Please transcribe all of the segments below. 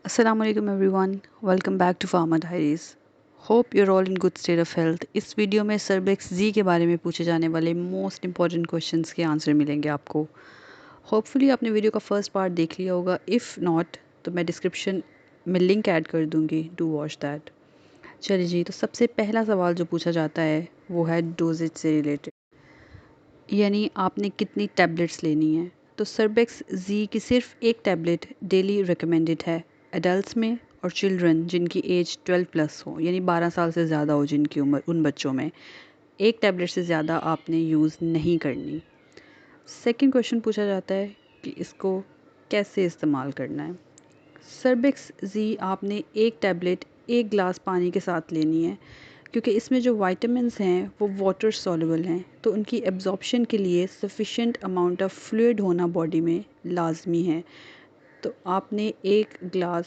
Assalamu alaikum everyone. Welcome back to Pharma Diaries. Hope you're all in good state of health. इस video में सर्बेक्स जी के बारे में पूछे जाने वाले मोस्ट इंपॉर्टेंट क्वेश्चंस के आंसर मिलेंगे आपको. होपफुली आपने वीडियो का फर्स्ट पार्ट देख लिया होगा. इफ़ नॉट तो मैं डिस्क्रिप्शन में लिंक ऐड कर दूंगी टू वॉच दैट. चलिए जी, तो सबसे पहला सवाल जो पूछा जाता है वो है डोजेज से रिलेटेड, यानी आपने कितनी टैबलेट्स लेनी है. तो सर्बेक्स जी की सिर्फ एक टैबलेट डेली रिकमेंडेड है एडल्ट्स में और चिल्ड्रन जिनकी एज 12 प्लस हो, यानी 12 साल से ज़्यादा हो जिनकी उम्र, उन बच्चों में एक टैबलेट से ज़्यादा आपने यूज़ नहीं करनी. सेकंड क्वेश्चन पूछा जाता है कि इसको कैसे इस्तेमाल करना है. सर्बेक्स जी आपने एक टैबलेट एक ग्लास पानी के साथ लेनी है, क्योंकि इसमें जो वाइटामिन्स हैं वो वाटर सॉल्युबल हैं, तो उनकी एब्जॉर्प्शन के लिए सफिशेंट अमाउंट ऑफ फ्लूइड होना बॉडी में लाजमी है. तो आपने एक ग्लास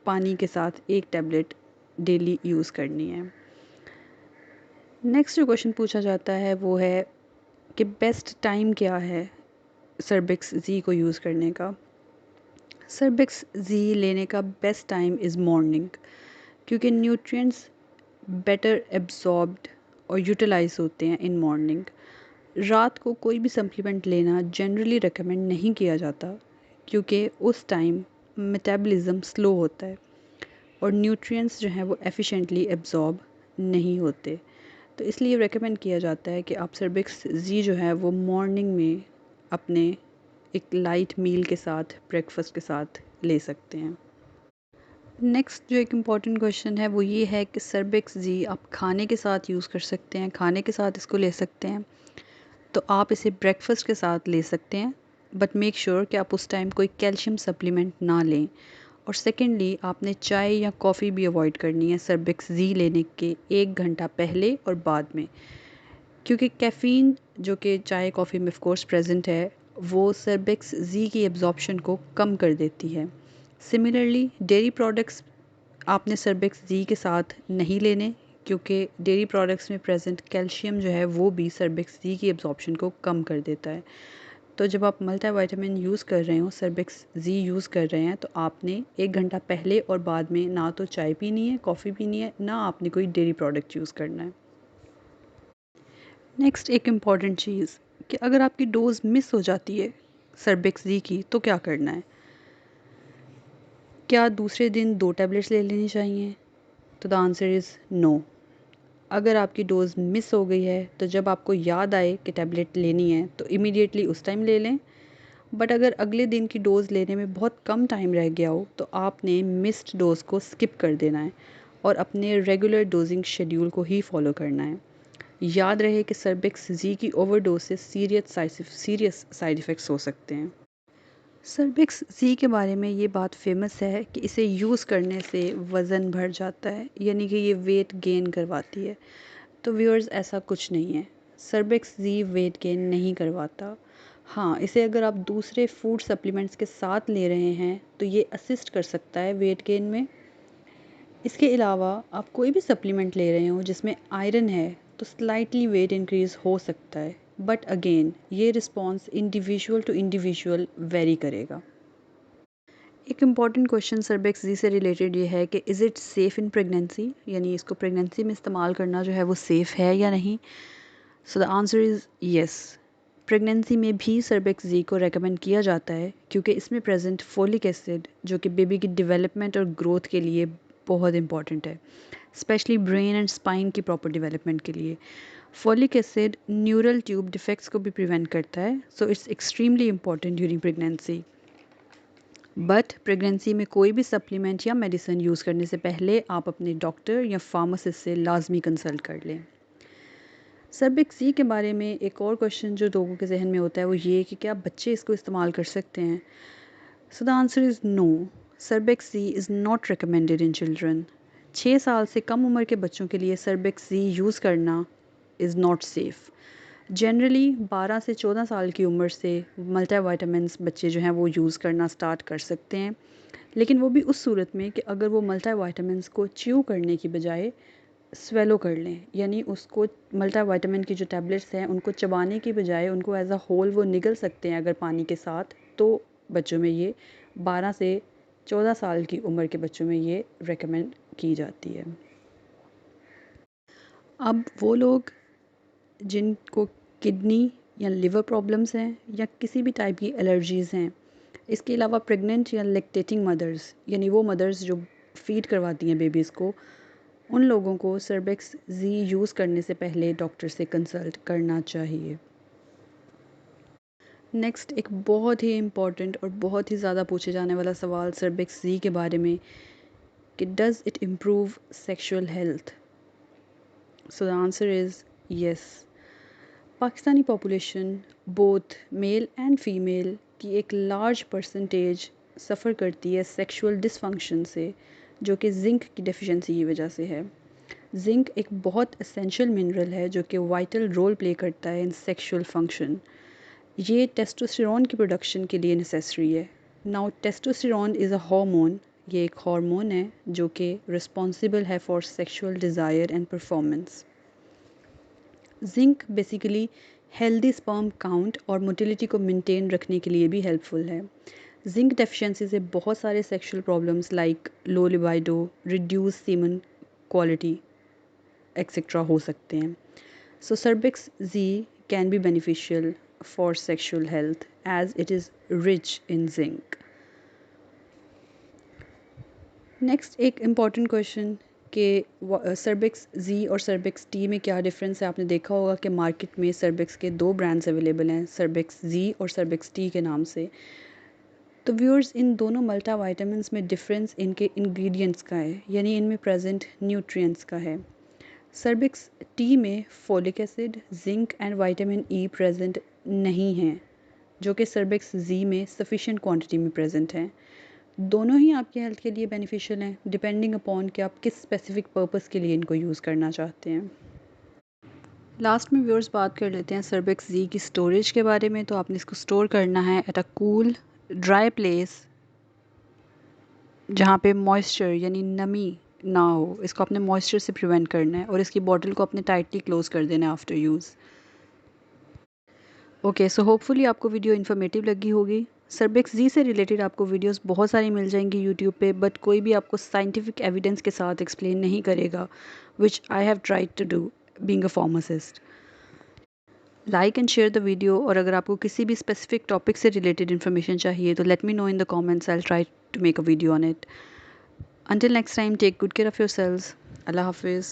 पानी के साथ एक टैबलेट डेली यूज़ करनी है. नेक्स्ट जो क्वेश्चन पूछा जाता है वो है कि बेस्ट टाइम क्या है सर्बेक्स जी को यूज़ करने का. सर्बेक्स जी लेने का बेस्ट टाइम इज़ मॉर्निंग, क्योंकि न्यूट्रिएंट्स बेटर एब्जॉर्ब्ड और यूटिलाइज होते हैं इन मॉर्निंग. रात को कोई भी सप्लीमेंट लेना जनरली रेकमेंड नहीं किया जाता, क्योंकि उस टाइम मेटाबॉलिज्म स्लो होता है और न्यूट्रिएंट्स जो हैं वो एफिशिएंटली एब्जॉर्ब नहीं होते. तो इसलिए रेकमेंड किया जाता है कि आप सर्बिक्स जी जो है वो मॉर्निंग में अपने एक लाइट मील के साथ, ब्रेकफास्ट के साथ ले सकते हैं. नेक्स्ट जो एक इम्पॉर्टेंट क्वेश्चन है वो ये है कि सर्बिक्स जी आप खाने के साथ यूज़ कर सकते हैं, खाने के साथ इसको ले सकते हैं. तो आप इसे ब्रेकफास्ट के साथ ले सकते हैं, बट मेक श्योर कि आप उस टाइम कोई कैल्शियम सप्लीमेंट ना लें. और सेकेंडली आपने चाय या कॉफ़ी भी अवॉइड करनी है सर्बिक्स जी लेने के 1 घंटा पहले और बाद में, क्योंकि कैफ़ीन जो कि चाय कॉफ़ी में ऑफ कोर्स प्रेजेंट है वो सर्बिक्स जी की एब्जॉर्प्शन को कम कर देती है. सिमिलरली डेयरी प्रोडक्ट्स आपने सर्बिक्स जी के साथ नहीं लेने, क्योंकि डेयरी प्रोडक्ट्स में प्रेजेंट कैल्शियम जो है वो भी सर्बिक्स जी की एब्जॉर्प्शन को कम कर देता है. तो जब आप मल्टीविटामिन यूज़ कर रहे हो, सर्बिक्स जी यूज़ कर रहे हैं, तो आपने 1 घंटा पहले और बाद में ना तो चाय पीनी है, कॉफ़ी पीनी है, ना आपने कोई डेयरी प्रोडक्ट यूज़ करना है. नेक्स्ट एक इम्पॉर्टेंट चीज़ कि अगर आपकी डोज़ मिस हो जाती है सर्बिक्स जी की तो क्या करना है. क्या दूसरे दिन 2 टैबलेट्स ले लेनी चाहिए? तो द आंसर इज़ नो. अगर आपकी डोज़ मिस हो गई है तो जब आपको याद आए कि टैबलेट लेनी है तो इमीडिएटली उस टाइम ले लें. बट अगर अगले दिन की डोज़ लेने में बहुत कम टाइम रह गया हो तो आपने मिस्ड डोज़ को स्किप कर देना है और अपने रेगुलर डोजिंग शेड्यूल को ही फॉलो करना है. याद रहे कि सर्बिक्स जी की ओवरडोज से सीरियस साइड इफ़ेक्ट्स हो सकते हैं. सर्बिक्स जी के बारे में ये बात फेमस है कि इसे यूज़ करने से वज़न बढ़ जाता है, यानी कि ये वेट गेन करवाती है. तो व्यूअर्स, ऐसा कुछ नहीं है. सर्बिक्स जी वेट गेन नहीं करवाता. हाँ, इसे अगर आप दूसरे फूड सप्लीमेंट्स के साथ ले रहे हैं तो ये असिस्ट कर सकता है वेट गेन में. इसके अलावा आप कोई भी सप्लीमेंट ले रहे हो जिसमें आयरन है तो स्लाइटली वेट इंक्रीज़ हो सकता है, बट अगेन ये response individual to individual vary करेगा. एक इम्पॉर्टेंट क्वेश्चन सर्बिक्स जी से रिलेटेड ये है कि is it safe in pregnancy, यानी इसको प्रेगनेंसी में इस्तेमाल करना जो है वो सेफ़ है या नहीं. सो the answer is yes. Pregnancy में भी सर्बिक्स जी को रेकमेंड किया जाता है, क्योंकि इसमें प्रेजेंट फोलिक एसिड जो कि बेबी की डेवलपमेंट और ग्रोथ के लिए बहुत इंपॉर्टेंट है, स्पेशली ब्रेन एंड स्पाइन की प्रॉपर डेवलपमेंट के लिए. Folic acid neural tube defects को भी प्रिवेंट करता है, so it's extremely important during pregnancy. But pregnancy में कोई भी सप्लीमेंट या मेडिसिन यूज़ करने से पहले आप अपने डॉक्टर या फार्मासिस्ट से लाजमी कंसल्ट कर लें. सर्बिक्स जी के बारे में एक और क्वेश्चन जो लोगों के जहन में होता है वो ये कि क्या बच्चे इसको इस्तेमाल कर सकते हैं. So the answer is no. Surbex Z is not recommended in children. 6 साल से कम उम्र के बच्चों के लिए सर्बिक्स जी यूज़ करना इज़ नॉट सेफ़. जनरली 12 से 14 साल की उम्र से मल्टीविटामिन्स बच्चे जो हैं वो यूज़ करना स्टार्ट कर सकते हैं, लेकिन वो भी उस सूरत में कि अगर वो मल्टीविटामिन्स को च्यू करने की बजाय स्वेलो कर लें, यानी उसको मल्टीविटामिन की जो टैबलेट्स हैं उनको चबाने की बजाय उनको एज अ होल वो निगल सकते हैं अगर पानी के साथ, तो बच्चों में ये 12 से 14 साल की उम्र के बच्चों में ये रेकमेंड की जाती है। अब वो लोग जिनको किडनी या लिवर प्रॉब्लम्स हैं या किसी भी टाइप की एलर्जीज़ हैं, इसके अलावा प्रेग्नेंट या लैक्टेटिंग मदर्स यानी वो मदर्स जो फीड करवाती हैं बेबीज़ को, उन लोगों को सर्बेक्स ज़ी यूज़ करने से पहले डॉक्टर से कंसल्ट करना चाहिए। नेक्स्ट एक बहुत ही इम्पॉर्टेंट और बहुत ही ज़्यादा पूछे जाने वाला सवाल सर्बेक्स ज़ी के बारे में कि does it improve sexual health? So the answer is yes. Pakistani population both male and female की एक लार्ज परसेंटेज सफ़र करती है सेक्सुअल डिसफंक्शन से, जो कि जिंक की डेफिशिएंसी की वजह से है। जिंक एक बहुत एसेंशियल मिनरल है जो कि वाइटल रोल प्ले करता है इन सेक्सुअल फंक्शन। ये टेस्टोस्टेरोन की प्रोडक्शन के लिए नेसेसरी है। Now testosterone is a hormone, ये एक हार्मोन है जो कि रिस्पॉन्सिबल है for sexual desire and performance. Zinc basically healthy sperm count और मोटिलिटी को मेंटेन रखने के लिए भी हेल्पफुल है। जिंक डेफिशिएंसी से बहुत सारे sexual problems like low libido, reduce semen quality etcetera हो सकते हैं। So Surbex Z can be beneficial for sexual health as it is rich in zinc. Next एक इम्पॉर्टेंट क्वेश्चन कि सर्बिक्स जी और सर्बिक्स टी में क्या डिफरेंस है। आपने देखा होगा कि मार्केट में सर्बिक्स के 2 ब्रांड्स अवेलेबल हैं, सर्बिक्स जी और सर्बिक्स टी के नाम से। तो व्यूअर्स, इन दोनों मल्टीविटामिन्स में डिफरेंस इनके इंग्रेडिएंट्स का है, यानी इनमें प्रेजेंट न्यूट्रिएंट्स का है। सर्बिक्स टी में folic acid, zinc and vitamin E present नहीं हैं, जो कि सर्बिक्स जी में सफिशिएंट क्वांटिटी में प्रेजेंट हैं। दोनों ही आपके हेल्थ के लिए बेनिफिशियल हैं, डिपेंडिंग अपॉन कि आप किस स्पेसिफिक पर्पस के लिए इनको यूज़ करना चाहते हैं। लास्ट में व्यूअर्स बात कर लेते हैं सर्बिक्स जी की स्टोरेज के बारे में। तो आपने इसको स्टोर करना है at a cool dry place जहाँ पे मॉइस्चर यानी नमी ना हो। इसको अपने मॉइस्चर से प्रिवेंट करना है और इसकी बॉटल को अपने टाइटली क्लोज कर देना है after use. Okay, so hopefully आपको वीडियो इन्फॉर्मेटिव लगी होगी। सर्बिक्स जी से रिलेटेड आपको वीडियोस बहुत सारी मिल जाएंगी यूट्यूब पे, बट कोई भी आपको साइंटिफिक एविडेंस के साथ एक्सप्लेन नहीं करेगा, which I have tried to do being a pharmacist. Like and share the video, और अगर आपको किसी भी स्पेसिफिक टॉपिक से रिलेटेड इन्फॉर्मेशन चाहिए तो let me know in the comments, I will try to make a video on it. Until next time, take good care of yourselves. Allah Hafiz.